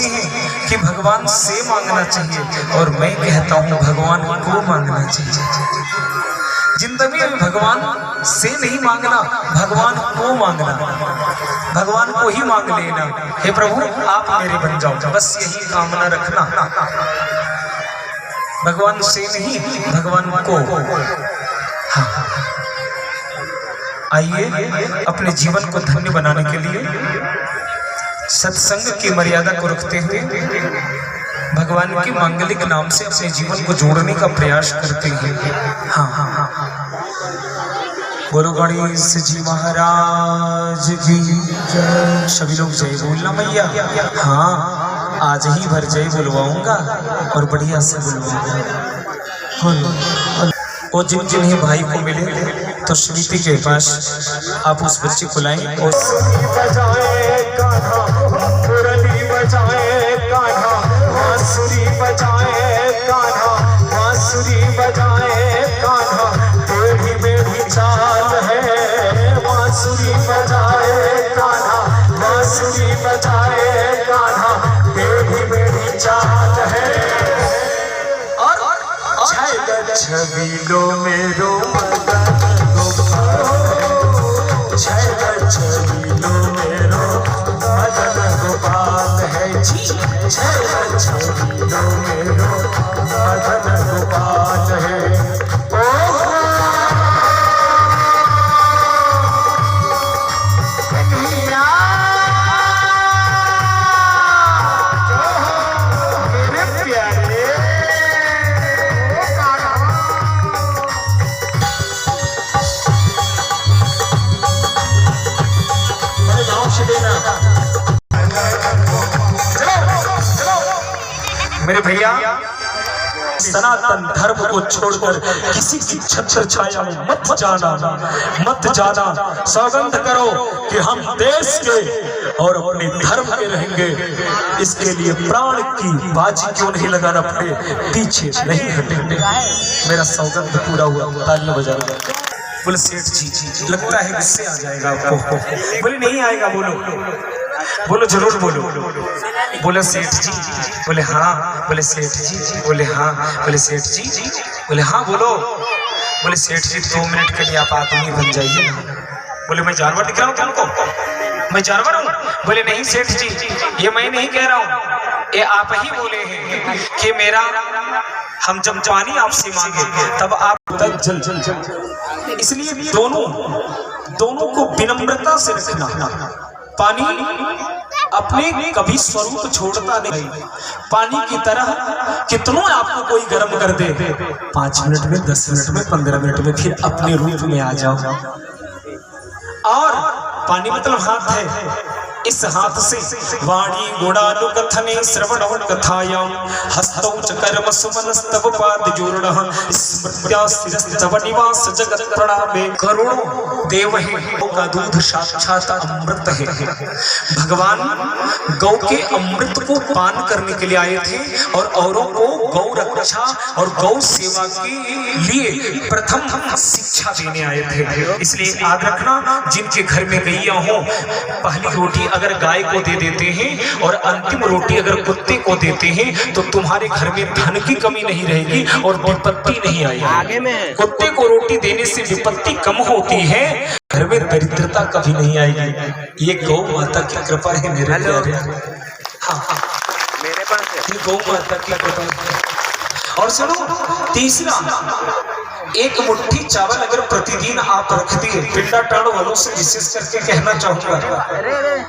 समझते हैं कि भगवान से मांगना चाहिए, और मैं कहता हूँ भगवान को मांगना चाहिए। जिंदगी में भगवान से नहीं मांगना, भगवान को मांगना, भगवान को ही मांग लेना। हे प्रभु आप मेरे बन जाओ, बस यही कामना रखना, भगवान से नहीं भगवान को। हाँ, आइए अपने जीवन को धन्य बनाने के लिए सत्संग की मर्यादा को रखते हुए भगवान के मांगलिक नाम से अपने जीवन को जोड़ने का प्रयास करते हैं। हाँ हाँ हाँ, बोलो गणेश जी महाराज की जय। सभी लोग जय बोलना मैया। हाँ, आज ही भर जय बुलवाऊंगा और बढ़िया से बुलवाऊंगा। और जिन जिन्हें भाई को मिले तो स्मृति के पास आप उस बच्चे को लाएं और मुरली बजाए कान्हा, बांसुरी बजाए कान्हा, बांसुरी बजाए कान्हा, टेढ़ी मेढ़ी चाल है। बांसुरी बजाए कान्हा, बांसुरी बजाए कान्हा, टेढ़ी मेढ़ी चाल है। और छबीलो मेरो मदन गोपाल, छबीलो मेरो मदन गोपाल है जी, छबीलो मेरो मदन गोपाल है। मेरे भैया, सनातन धर्म को छोड़कर किसी की छत्र छाया में मत जाना, मत जाना। सौगंध करो कि हम देश के और अपने धर्म के रहेंगे। इसके लिए प्राण की बाजी क्यों नहीं लगाना पड़े, पीछे नहीं हटेंगे। मेरा सौगंध पूरा हुआ, तालियां बजा रहा। बोले सेठ जी, लगता है गुस्से आ जाएगा आपको। बोले नहीं आएगा, बोलो बोलो जरूर बोलो। बोले सेठ जी, बोले हाँ। बोले सेठ जी, बोले हाँ। बोले सेठ जी, बोले हाँ बोलो। बोले सेठ जी 2 मिनट के लिए आप आदमी बन जाइए ना। बोले मैं जानवर दिख रहा हूँ तुमको, मैं जानवर हूँ? बोले नहीं सेठ जी, ये मैं नहीं कह रहा हूँ, ये आप ही बोले हैं कि मेरा हम जब पानी आपसे मांगे तब आप जल जल जल। इसलिए दोनों को विनम्रता से रखना। पानी अपने कभी स्वरूप छोड़ता नहीं। पानी की तरह कितनों आपको कोई गर्म कर दे, 5 मिनट में, 10 मिनट में, 15 मिनट में फिर अपने रूप में आ जाओ। और पानी मतलब हाथ है, इस हाथ से वाणी गुणानु कथने श्रवण कथायाम हस्तौ च कर्म सुमनस्तव पादजूर्णः स्मृत्यास्तिरस्तव निवास जगत प्रणामे। करुणो देव है, गौ का दूध साक्षात अमृत है। भगवान गौ के अमृत को पान करने के लिए आए थे और औरों को गौ रक्षा और गौ सेवा के लिए प्रथम शिक्षा देने आए थे। इसलिए याद रखना, जिनके घर में गैया हो, पहली रोटी अगर गाय को दे देते हैं और अंतिम रोटी अगर कुत्ते को देते हैं तो तुम्हारे घर में धन की कमी नहीं रहेगी और विपत्ति नहीं आएगी। कुत्ते को रोटी देने से विपत्ति कम होती है, घर में दरिद्रता कभी नहीं आएगी। ये गौ माता की कृपा है मेरे प्यारे। हाँ हाँ, मेरे पास गौ माता की कृपा है। और सुनो, तीसरा, एक मुट्ठी चावल अगर प्रतिदिन आप रख दिए, पिंडा टाण वालों से विशेष करके कहना चाहूंगा,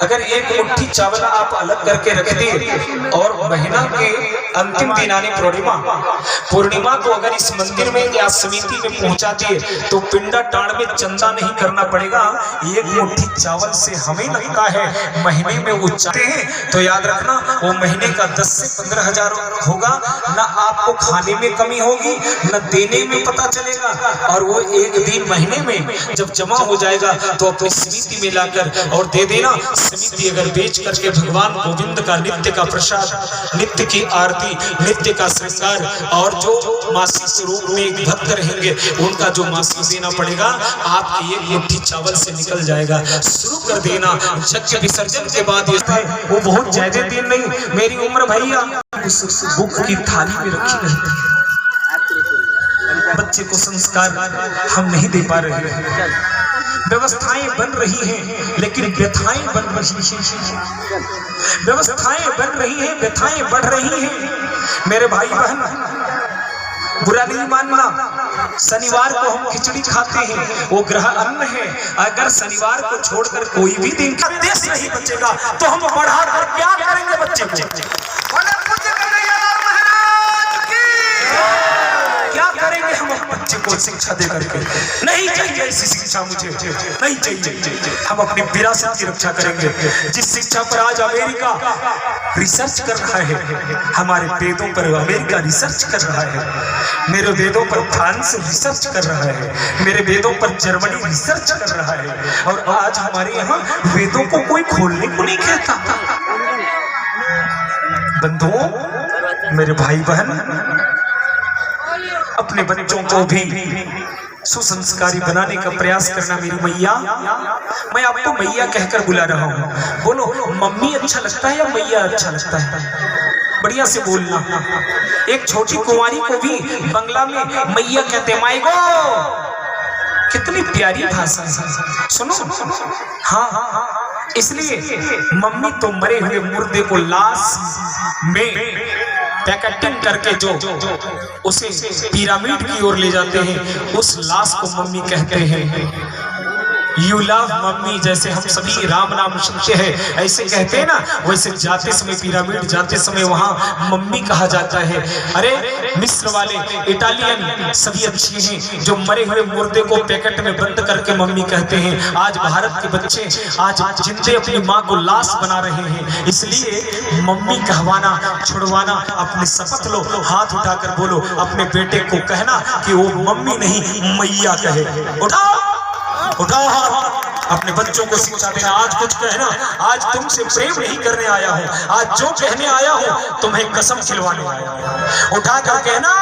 अगर एक मुट्ठी चावल आप अलग करके रख दिए और महीना के अंतिम दिन आने पूर्णिमा को अगर इस मंदिर में या समिति में पहुंचा दिए तो पिंडा टाण में चंदा नहीं करना पड़ेगा। एक मुट्ठी चावल से हमें लगता है महीने में उच्चाते हैं, तो याद रखना वो महीने का 10 से 15 हजार होगा। न आपको खाने में कमी होगी, न देने में पता चले चलेगा और वो एक दिन महीने में जब जमा हो जाएगा तो अपनी समिति में लाकर और दे देना। समिति अगर बेच करके भगवान गोविंद का नित्य का प्रसाद, नित्य की आरती, नित्य का श्रृंगार और जो मासिक रूप में एक भक्त रहेंगे उनका जो मासिक देना पड़ेगा आपकी एक मुट्ठी चावल से निकल जाएगा। शुरू कर देना। यज्ञ विसर्जन के बाद ये वो बहुत ज्यादा दिन नहीं, मेरी उम्र भैया उस बुक की थाली में रखी रहती है। बच्चे को संस्कार हम नहीं दे पा रहे हैं। व्यवस्थाएं बन रही हैं लेकिन व्यथाएं बन रही हैं। व्यवस्थाएं बन रही हैं, व्यथाएं बढ़ रही हैं। मेरे भाई बहन, बुरा नहीं मानना, शनिवार को हम खिचड़ी खाते हैं, वो ग्रह अन्न है। अगर शनिवार को छोड़कर कोई भी दिन का देश नहीं बचेगा तो हम बढ़ाकर क्या करेंगे बच्चे को? क्या करेंगे हम बच्चे को शिक्षा दे करके? नहीं चाहिए ऐसी शिक्षा, मुझे नहीं चाहिए। हम अपनी विरासत की रक्षा करेंगे। जिस शिक्षा पर आज अमेरिका रिसर्च कर रहा है, हमारे वेदों पर अमेरिका रिसर्च कर रहा है, मेरे वेदों पर फ्रांस रिसर्च कर रहा है, मेरे वेदों पर जर्मनी रिसर्च कर रहा है, और आज हमारे यहाँ वेदों को कोई खोलने को नहीं कहता। बंधुओं, मेरे भाई बहन, अपने बच्चों को भी सुसंस्कारी बनाने का प्रयास करना। मेरी मैया, मैं आपको मैया कहकर बुला रहा हूँ। बोलो, मम्मी अच्छा लगता है या मैया अच्छा लगता है? बढ़िया से बोलना। एक छोटी कुंवारी को भी बंगला में मैया कहते हैं, माई गो। कितनी प्यारी भाषा है, सुनो। हाँ, इसलिए मम्मी तो मरे हुए मुर्दे को लाश में पैकेटिंग करके जो उसे पिरामिड की ओर ले जाते हैं, उस लाश को मम्मी कहते हैं। यू लव मम्मी, जैसे हम सभी राम नाम सुनते हैं ऐसे कहते हैं ना, वैसे जाते समय पिरामिड जाते समय वहां मम्मी कहा जाता है। अरे मिस्र वाले, इटालियन सभी अच्छे हैं जो मरे हुए मुर्दे को पैकेट में बंद करके मम्मी कहते हैं। आज भारत के बच्चे आज जिंदे अपनी माँ को लाश बना रहे हैं। इसलिए मम्मी कहवाना छुड़वाना, अपने शपथ लो, हाथ उठाकर बोलो, अपने बेटे को कहना कि वो मम्मी नहीं मैया कहे। उठाओ उठाओ, अपने बच्चों को शिक्षा देना। आज कुछ कहना, आज तुमसे प्रेम नहीं करने आया हूँ, आज जो कहने आया हूँ तुम्हें कसम खिलवाने आया हूँ। उठाकर कहना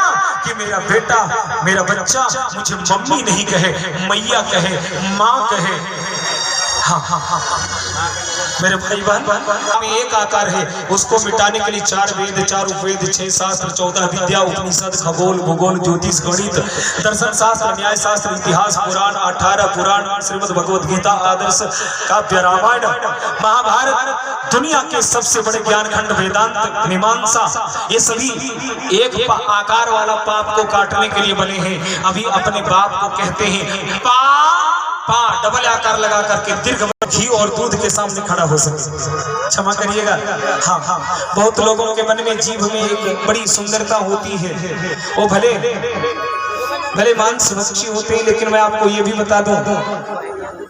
कि मेरा बेटा, मेरा बच्चा मुझे मम्मी नहीं कहे, मैया कहे, माँ कहे। हाँ हाँ हाँ, मेरे भाई बहन, में एक आकार है, उसको मिटाने के लिए 4 वेद, 4 उपवेद, 6 शास्त्र, 14 विद्या, उपनिषद, खगोल, भूगोल, ज्योतिष, गणित, दर्शन शास्त्र, न्याय शास्त्र, इतिहास, पुराण, 18 पुराण, श्रीमद् भगवद गीता, आदर्श काव्य, रामायण, महाभारत, दुनिया के सबसे बड़े ज्ञान खंड, वेदांत, मीमांसा, ये सभी एक आकार वाला पाप को काटने के लिए बने हैं। अभी अपने बाप को कहते हैं पा डबल आकार लगा करके दीर्घ घी और दूध के सामने खड़ा हो सके। क्षमा करिएगा। हाँ हाँ, बहुत लोगों के मन में जीभ में एक बड़ी सुंदरता होती है, वो भले मांस भक्षी होते हैं, लेकिन मैं आपको ये भी बता दूं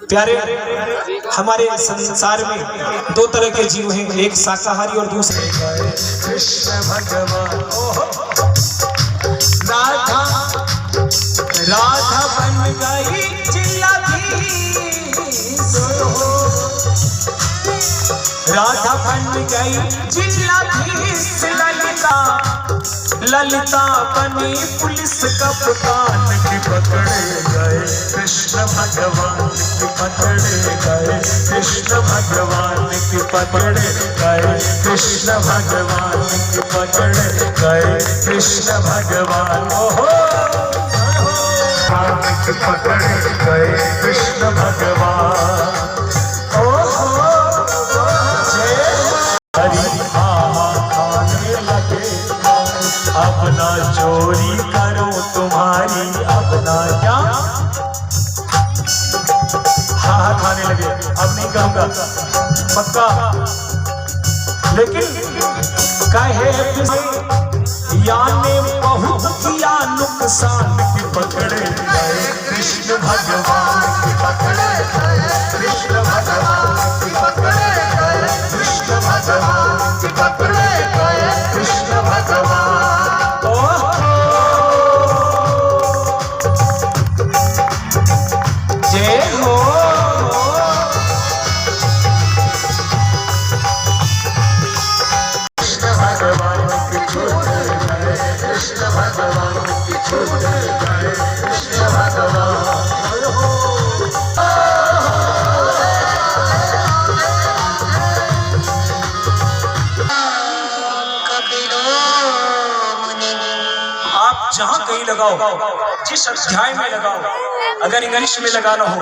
प्यारे, हमारे संसार में 2 तरह के जीव हैं, एक शाकाहारी और दूसरे कृष्ण भगवान। राधा बन गई राधा बन गई जिलाधीश, ललिता बनी पुलिस कप्तान की पकड़े गए कृष्ण भगवान, की पकड़े गए कृष्ण भगवान, की पकड़े गए कृष्ण भगवान, की पकड़े गए कृष्ण भगवान। ओहो, की पकड़े गए कृष्ण भगवान। अब ना चोरी करो तुम्हारी, अब ना क्या, हाँ खाने लगे, अब नहीं कहूंगा पक्का। लेकिन कहे याने बहुत किया नुकसान, की पकड़े गए कृष्ण भगवान, की पकड़े गए कृष्ण भगवान, की पकड़े गए कृष्ण भगवान, की पकड़े गए कृष्ण भगवान। कृष्ण भगवान की छूट गए, कृष्ण भगवान की छूट गए, कृष्ण भगवान। आप जहां कहीं लगाओ, जिस अध्याय में लगाओ, अगर इंग्लिश में लगाना हो